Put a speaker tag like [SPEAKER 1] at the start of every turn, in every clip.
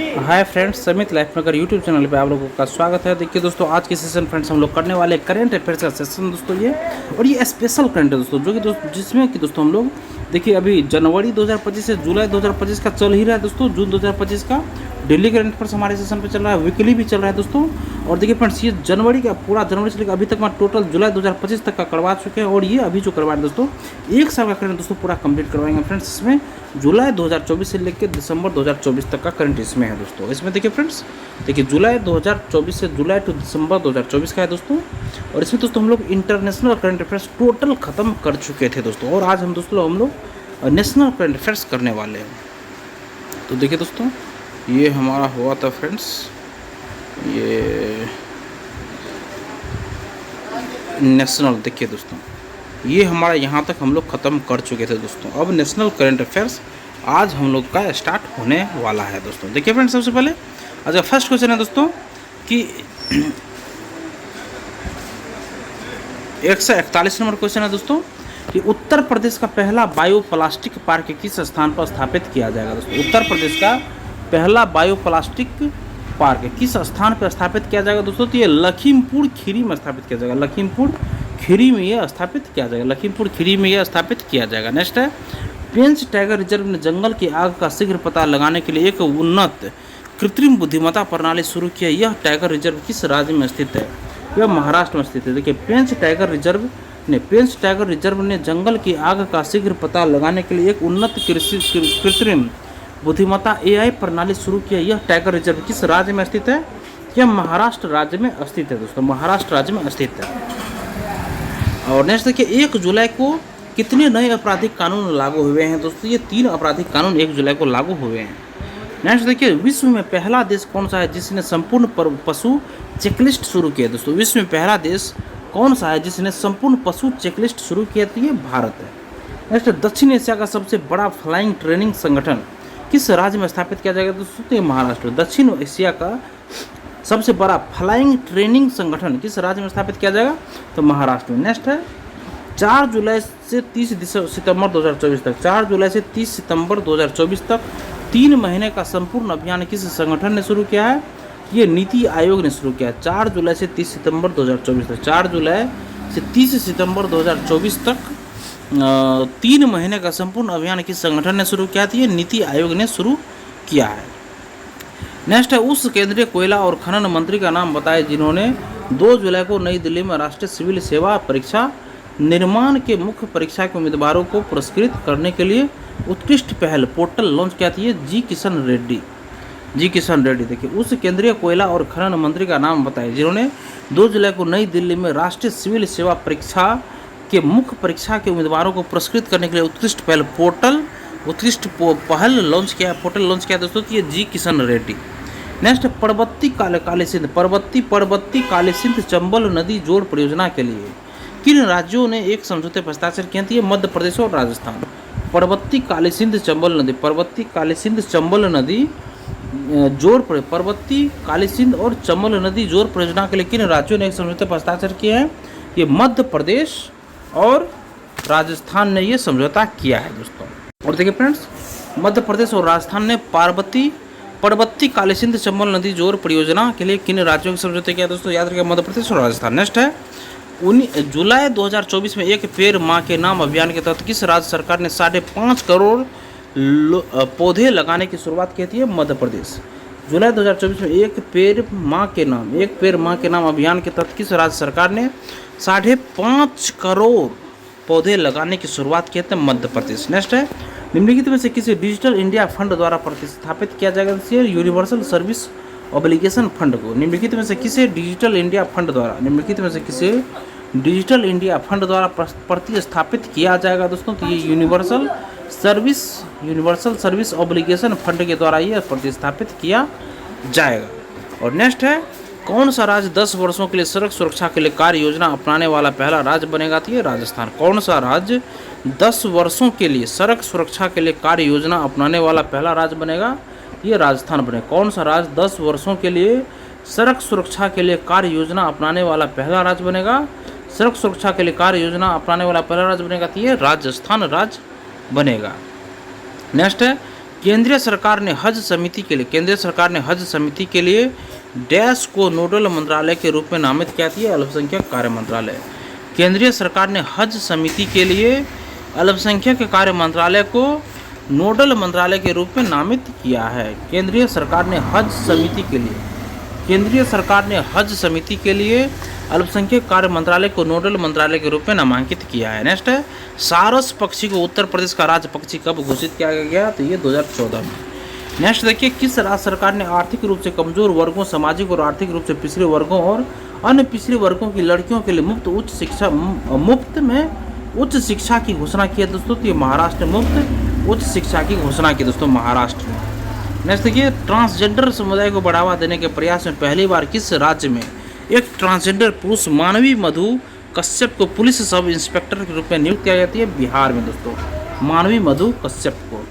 [SPEAKER 1] Hi friends, समित life maker YouTube channel पे आप लोगों का स्वागत है। देखिए दोस्तों, आज के सेशन फ्रेंड्स हम लोग करने वाले करंट अफेयर्स का सेशन दोस्तों ये, और ये स्पेशल करंट है दोस्तों, जो कि जिसमें कि दोस्तों हम लोग देखिए अभी जनवरी 2025 से जुलाई 2025 का चल ही रहा है दोस्तों। जून 2025 का डेली करंट अफेयर्स हमारे सेशन पे चल रहा है, वीकली भी चल रहा है दोस्तों। और देखिए फ्रेंड्स, ये जनवरी का पूरा जनवरी से लेकर अभी तक मैं टोटल जुलाई 2025 तक का करवा चुके हैं, और ये अभी जो करवा रहे हैं दोस्तों, एक साल का करंट दोस्तों पूरा कंप्लीट करवाएंगे फ्रेंड्स। इसमें जुलाई 2024 से लेकर दिसंबर 2024 तक का करंट इसमें है दोस्तों। इसमें देखिए फ्रेंड्स, देखिए जुलाई 2024 से जुलाई टू दिसंबर 2024 का है दोस्तों। और इसमें दोस्तों हम लोग इंटरनेशनल करंट अफेयर्स टोटल ख़त्म कर चुके थे दोस्तों, और आज हम लोग नेशनल करंट अफेयर्स करने वाले हैं। तो देखिए दोस्तों, ये हमारा हुआ था फ्रेंड्स, ये नेशनल, देखिए दोस्तों ये हमारा यहाँ तक हम लोग ख़त्म कर चुके थे दोस्तों। अब नेशनल करंट अफेयर्स आज हम लोग का स्टार्ट होने वाला है दोस्तों। देखिए फ्रेंड्स, सबसे पहले अच्छा फर्स्ट क्वेश्चन है दोस्तों कि 141 नंबर क्वेश्चन है दोस्तों कि उत्तर प्रदेश का पहला बायोप्लास्टिक पार्क किस स्थान पर स्थापित किया जाएगा दोस्तों। उत्तर प्रदेश का पहला बायोप्लास्टिक पार्क किस स्थान पर स्थापित किया जाएगा दोस्तों। तो ये लखीमपुर खीरी में स्थापित किया जाएगा, लखीमपुर खीरी में ये स्थापित किया जाएगा, लखीमपुर खीरी में ये स्थापित किया जाएगा। नेक्स्ट है, पेंच टाइगर रिजर्व ने जंगल की आग का शीघ्र पता लगाने के लिए एक उन्नत कृत्रिम बुद्धिमत्ता प्रणाली शुरू किया। यह टाइगर रिजर्व किस राज्य में स्थित है। यह महाराष्ट्र में स्थित है। देखिए पेंच टाइगर रिजर्व ने जंगल की आग का शीघ्र पता लगाने के लिए एक उन्नत कृत्रिम बुद्धिमत्ता AI प्रणाली शुरू किया। यह टाइगर रिजर्व किस राज्य में स्थित है। यह महाराष्ट्र राज्य में स्थित है दोस्तों, महाराष्ट्र राज्य में स्थित है। और नेक्स्ट देखिए, 1 जुलाई को कितने नए आपराधिक कानून लागू हुए हैं दोस्तों। ये 3 आपराधिक कानून 1 जुलाई को लागू हुए हैं। नेक्स्ट देखिए, विश्व में पहला देश कौन सा है जिसने संपूर्ण पशु चेकलिस्ट शुरू किया दोस्तों। विश्व में पहला देश कौन सा है जिसने संपूर्ण पशु चेकलिस्ट शुरू किया। तो ये भारत है। नेक्स्ट, दक्षिण एशिया का सबसे बड़ा फ्लाइंग ट्रेनिंग संगठन किस राज्य में स्थापित किया जाएगा दोस्तों। तो ये महाराष्ट्र। दक्षिण एशिया का सबसे बड़ा फ्लाइंग ट्रेनिंग संगठन किस राज्य में स्थापित किया जाएगा। तो महाराष्ट्र में। नेक्स्ट है, 4 जुलाई से 30 सितंबर 2024 तक, 4 जुलाई से 30 सितंबर 2024 तक 3 महीने का संपूर्ण अभियान किस संगठन ने शुरू किया है। ये नीति आयोग ने शुरू किया। 4 जुलाई से 30 सितंबर 2024 तक, 4 जुलाई से 30 सितंबर 2024 तक 3 महीने का संपूर्ण अभियान किस संगठन ने शुरू किया था। ये नीति आयोग ने शुरू किया है। नेक्स्ट है, उस केंद्रीय कोयला और खनन मंत्री का नाम बताएं जिन्होंने 2 जुलाई को नई दिल्ली में राष्ट्रीय सिविल सेवा परीक्षा निर्माण के मुख्य परीक्षा के उम्मीदवारों को पुरस्कृत करने के लिए उत्कृष्ट पहल पोर्टल लॉन्च किया था। ये जी किशन रेड्डी। देखिए, उस केंद्रीय कोयला और खनन मंत्री का नाम बताएं जिन्होंने 2 जुलाई को नई दिल्ली में राष्ट्रीय सिविल सेवा परीक्षा के मुख्य परीक्षा के उम्मीदवारों को पुरस्कृत करने के लिए उत्कृष्ट पहल लॉन्च किया दोस्तों। तो ये जी किशन रेड्डी। नेक्स्ट, पर्वती काली सिंध चंबल नदी जोड़ परियोजना के लिए किन राज्यों ने एक समझौते पर हस्ताक्षर किए थे। मध्य प्रदेश और राजस्थान। पर्वती काली सिंध चंबल नदी पर्वती काली सिंध और चंबल नदी जोड़ परियोजना के लिए किन राज्यों ने एक समझौते पर हस्ताक्षर किए हैं। ये मध्य प्रदेश और राजस्थान ने ये समझौता किया है दोस्तों। और देखिए फ्रेंड्स, मध्य प्रदेश और राजस्थान ने पर्वती काली सिंध चंबल नदी जोड़ परियोजना के लिए किन राज्यों के समझौते किया दोस्तों। याद रखिए, मध्य प्रदेश और राजस्थान। नेक्स्ट है, जुलाई 2024 में एक पेड़ माँ के नाम अभियान के तहत किस राज्य सरकार ने 5.5 करोड़ पौधे लगाने की शुरुआत की थी। मध्य प्रदेश। जुलाई 2024 में एक पेड़ माँ के नाम अभियान के तहत किस राज्य सरकार ने 5.5 करोड़ पौधे लगाने की शुरुआत किए थे। मध्य प्रदेश। नेक्स्ट है, निम्नलिखित में से किसी डिजिटल इंडिया फंड द्वारा प्रतिस्थापित किया जाएगा यूनिवर्सल सर्विस ऑब्लिगेशन फंड को। निम्नलिखित में से किसी डिजिटल इंडिया फंड द्वारा प्रतिस्थापित किया जाएगा दोस्तों। तो ये यूनिवर्सल सर्विस ऑब्लिगेशन फंड के द्वारा ये प्रतिस्थापित किया जाएगा। और नेक्स्ट है, कौन सा राज्य 10 वर्षों के लिए सड़क सुरक्षा के लिए कार्य योजना अपनाने वाला पहला राज्य बनेगा। तो ये राजस्थान। कौन सा राज्य 10 वर्षों के लिए सड़क सुरक्षा के लिए कार्य योजना अपनाने वाला पहला राज्य बनेगा। ये राजस्थान बनेगा। कौन सा राज्य 10 वर्षों के लिए सड़क सुरक्षा के लिए कार्य योजना अपनाने वाला पहला राज्य बनेगा। सड़क सुरक्षा के लिए कार्य योजना अपनाने वाला पहला राज्य बनेगा। तो ये राजस्थान राज्य बनेगा। नेक्स्ट है, केंद्रीय सरकार ने हज समिति के लिए डैश को नोडल मंत्रालय के रूप में नामित किया था, अल्पसंख्यक कार्य मंत्रालय। केंद्रीय सरकार ने हज समिति के लिए अल्पसंख्यक कार्य मंत्रालय को नोडल मंत्रालय के रूप में नामित किया है। केंद्रीय सरकार ने हज समिति के लिए अल्पसंख्यक कार्य मंत्रालय को नोडल मंत्रालय के रूप में नामांकित किया है। नेक्स्ट है, सारस पक्षी को उत्तर प्रदेश का राज्य पक्षी कब घोषित किया गया? तो ये 2014 में। नेक्स्ट देखिए, किस राज्य सरकार ने आर्थिक रूप से कमजोर वर्गों, सामाजिक और आर्थिक रूप से पिछड़े वर्गों और अन्य पिछड़े वर्गों की लड़कियों के लिए मुफ्त उच्च शिक्षा की घोषणा की है दोस्तों? तो ये महाराष्ट्र में मुफ्त उच्च शिक्षा की घोषणा की दोस्तों, महाराष्ट्र में। नेक्स्ट देखिए, ट्रांसजेंडर समुदाय को बढ़ावा देने के प्रयास में पहली बार किस राज्य में एक ट्रांसजेंडर पुरुष मानवी मधु कश्यप को पुलिस सब इंस्पेक्टर के रूप में नियुक्त किया जाती है? बिहार में दोस्तों, मानवी मधु कश्यप को।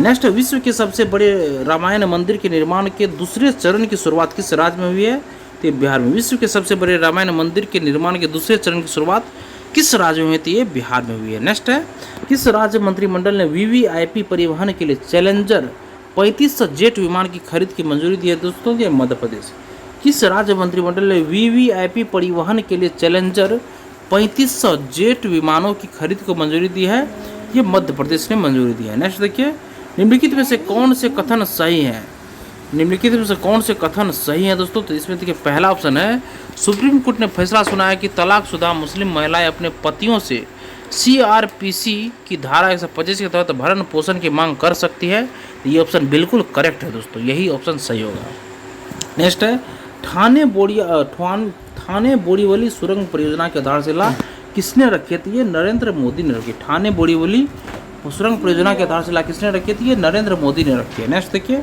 [SPEAKER 1] नेक्स्ट, विश्व के सबसे बड़े रामायण मंदिर के निर्माण के दूसरे चरण की शुरुआत किस राज्य में हुई है? तो बिहार में। विश्व के सबसे बड़े रामायण मंदिर के निर्माण के दूसरे चरण की शुरुआत किस राज्य में हुई थी? ये बिहार में हुई है। नेक्स्ट है, किस राज्य मंत्रिमंडल ने वीवीआईपी परिवहन के लिए चैलेंजर 3500 जेट विमान की खरीद की मंजूरी दी है दोस्तों? ये मध्य प्रदेश। किस राज्य मंत्रिमंडल ने वीवीआईपी परिवहन के लिए चैलेंजर 3500 जेट विमानों की खरीद को मंजूरी दी है? ये मध्य प्रदेश ने मंजूरी दी है। नेक्स्ट देखिए, निम्नलिखित में से कौन से कथन सही हैं? दोस्तों? तो इसमें देखिए, पहला ऑप्शन है, सुप्रीम कोर्ट ने फैसला सुनाया कि तलाकशुदा मुस्लिम महिलाएं अपने पतियों से सीआरपीसी की धारा 125 के तहत भरण पोषण की मांग कर सकती है। ये ऑप्शन बिल्कुल करेक्ट है दोस्तों, यही ऑप्शन सही होगा। नेक्स्ट है, थाने बोरीवली सुरंग परियोजना की आधारशिला किसने रखी थी? ये नरेंद्र मोदी ने रखी। थाने बोरीवली सुरंग परियोजना की आधारशिला किसने रखी थी? ये नरेंद्र मोदी ने रखी है। नेक्स्ट देखिए,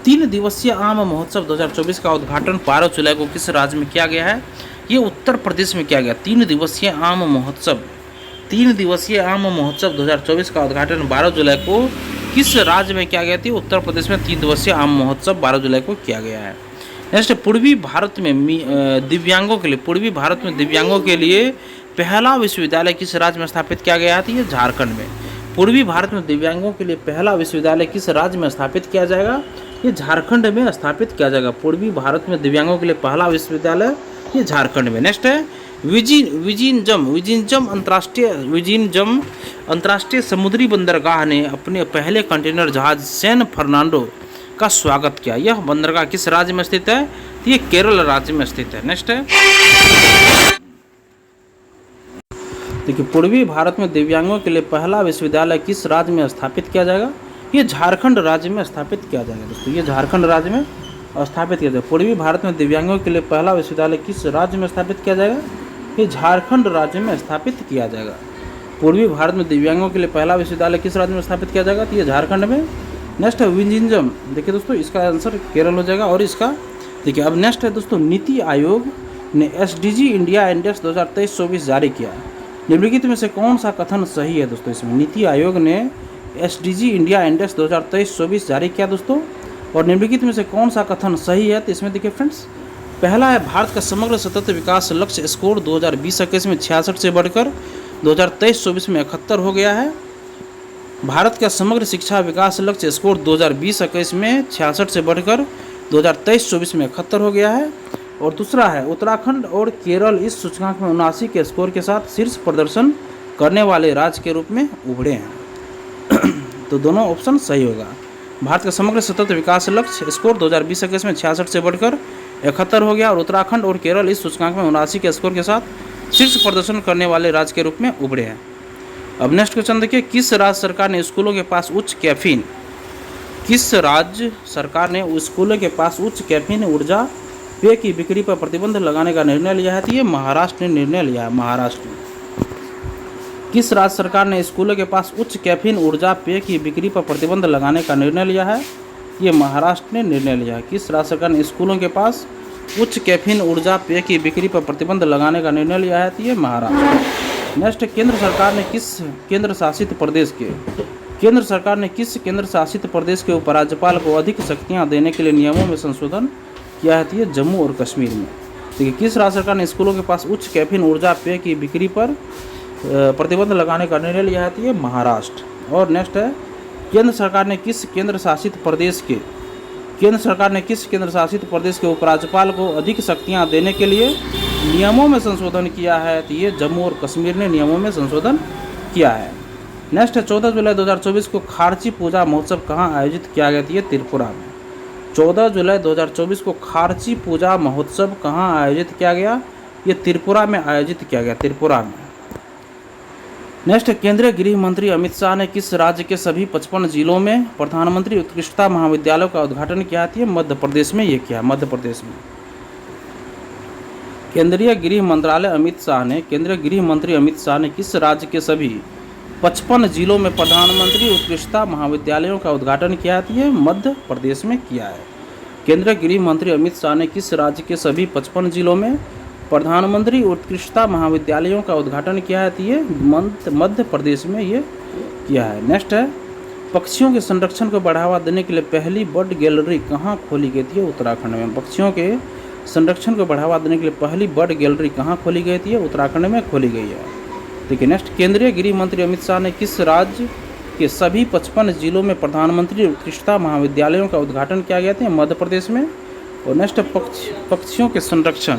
[SPEAKER 1] 3 दिवसीय आम महोत्सव 2024 का उद्घाटन 12 जुलाई को किस राज्य में किया गया है? ये उत्तर प्रदेश में किया गया। 3 दिवसीय आम महोत्सव 2024 का उद्घाटन 12 जुलाई को किस राज्य में किया गया था? उत्तर प्रदेश में 3 दिवसीय आम महोत्सव 12 जुलाई को किया गया है। नेक्स्ट, पूर्वी भारत में दिव्यांगों के लिए पहला विश्वविद्यालय किस राज्य में स्थापित किया गया था? ये झारखंड में। पूर्वी भारत में दिव्यांगों के लिए पहला विश्वविद्यालय किस राज्य में स्थापित किया जाएगा? ये झारखंड में स्थापित किया जाएगा। पूर्वी भारत में दिव्यांगों के लिए पहला विश्वविद्यालय ये झारखंड में। नेक्स्ट है, विजिनजम अंतर्राष्ट्रीय समुद्री बंदरगाह ने अपने पहले कंटेनर जहाज सैन फर्नांडो का स्वागत किया। यह बंदरगाह किस राज्य में स्थित है? ये केरल राज्य में स्थित है। नेक्स्ट है, देखिए, पूर्वी भारत में दिव्यांगों के लिए पहला विश्वविद्यालय किस राज्य में स्थापित किया जाएगा? ये झारखंड राज्य में स्थापित किया जाएगा दोस्तों, ये झारखंड राज्य में स्थापित किया जाएगा। पूर्वी भारत में दिव्यांगों के लिए पहला विश्वविद्यालय किस राज्य में स्थापित किया जाएगा? ये झारखंड राज्य में स्थापित किया जाएगा। पूर्वी भारत में दिव्यांगों के लिए पहला विश्वविद्यालय किस राज्य में स्थापित किया जाएगा? तो ये झारखंड में। नेक्स्ट है, विजिनजम। देखिए दोस्तों, इसका आंसर केरल हो जाएगा। और इसका देखिए, अब नेक्स्ट है दोस्तों, नीति आयोग ने एसडीजी इंडिया इंडेक्स 2023-24 जारी किया। निम्नलिखित में से कौन सा कथन सही है दोस्तों? इसमें नीति आयोग ने एसडीजी इंडिया इंडेक्स 2023-24 जारी किया दोस्तों, और निम्नलिखित में से कौन सा कथन सही है? तो इसमें देखिए फ्रेंड्स, पहला है, भारत का समग्र सतत विकास लक्ष्य स्कोर 2020-21 में 66 से बढ़कर 2023-24 में 71 हो गया है। भारत का समग्र शिक्षा विकास लक्ष्य स्कोर 2020-21 में 66 से बढ़कर 2023-24 में 71 हो गया है। और दूसरा है, उत्तराखंड और केरल इस सूचकांक में 79 के स्कोर के साथ शीर्ष प्रदर्शन करने वाले राज्य के रूप में उभरे हैं। तो दोनों ऑप्शन सही होगा। भारत का समग्र सतत विकास लक्ष्य स्कोर 2020-21 में 66 से बढ़कर 71 हो गया, और उत्तराखंड और केरल इस सूचकांक में 79 के स्कोर के साथ शीर्ष प्रदर्शन करने वाले राज्य के रूप में उभरे हैं। अब नेक्स्ट क्वेश्चन देखिए, किस राज्य सरकार ने स्कूलों के पास उच्च कैफीन ऊर्जा पेय की बिक्री पर प्रतिबंध लगाने का निर्णय लिया है? तो ये महाराष्ट्र ने निर्णय लिया है। महाराष्ट्र में किस राज्य सरकार ने स्कूलों के पास उच्च कैफीन ऊर्जा पेय की बिक्री पर प्रतिबंध लगाने का निर्णय लिया है? ये महाराष्ट्र ने निर्णय लिया है। किस राज्य सरकार ने स्कूलों के पास उच्च कैफीन ऊर्जा पेय की बिक्री पर प्रतिबंध लगाने का निर्णय लिया है? तो ये महाराष्ट्र। नेक्स्ट, केंद्र सरकार ने किस केंद्र शासित प्रदेश के उपराज्यपाल को अधिक शक्तियाँ देने के लिए नियमों में संशोधन किया है? तो ये जम्मू और कश्मीर में। देखिए, किस राज्य सरकार ने स्कूलों के पास उच्च कैफीन ऊर्जा पेय की बिक्री पर प्रतिबंध लगाने का निर्णय लिया है? तो ये महाराष्ट्र। और नेक्स्ट है, केंद्र सरकार ने किस केंद्र शासित प्रदेश के उपराज्यपाल को अधिक शक्तियां देने के लिए नियमों में संशोधन किया है? तो ये जम्मू और कश्मीर ने नियमों में संशोधन किया है। नेक्स्ट है 14 जुलाई 2024 को खारची पूजा महोत्सव कहाँ आयोजित किया गया? ये त्रिपुरा में। 14 जुलाई 2024 को खारची पूजा महोत्सव कहाँ आयोजित किया गया? ये त्रिपुरा में आयोजित किया गया, त्रिपुरा में। नेक्स्ट, केंद्रीय गृह मंत्री अमित शाह ने किस राज्य के सभी 55 जिलों में प्रधानमंत्री उत्कृष्टता महाविद्यालयों का उद्घाटन किया था? मध्य प्रदेश में ये किया, मध्य प्रदेश में। केंद्रीय गृह मंत्री अमित शाह ने किस राज्य के सभी 55 जिलों में प्रधानमंत्री उत्कृष्टता महाविद्यालयों का उद्घाटन किया था? ये मध्य प्रदेश में किया है। केंद्रीय गृह मंत्री अमित शाह ने किस राज्य के सभी 55 जिलों में प्रधानमंत्री उत्कृष्टता महाविद्यालयों का उद्घाटन किया है? तो ये मध्य प्रदेश में ये किया है। नेक्स्ट है, पक्षियों के संरक्षण को बढ़ावा देने के लिए पहली बर्ड गैलरी कहाँ खोली गई थी? उत्तराखंड में। पक्षियों के संरक्षण को बढ़ावा देने के लिए पहली बर्ड गैलरी कहाँ खोली गई थी? उत्तराखंड में खोली गई है। देखिए नेक्स्ट, केंद्रीय गृह मंत्री अमित शाह ने किस राज्य के सभी 55 जिलों में प्रधानमंत्री उत्कृष्टता महाविद्यालयों का उद्घाटन किया गया था? मध्य प्रदेश में। और नेक्स्ट, पक्षियों के संरक्षण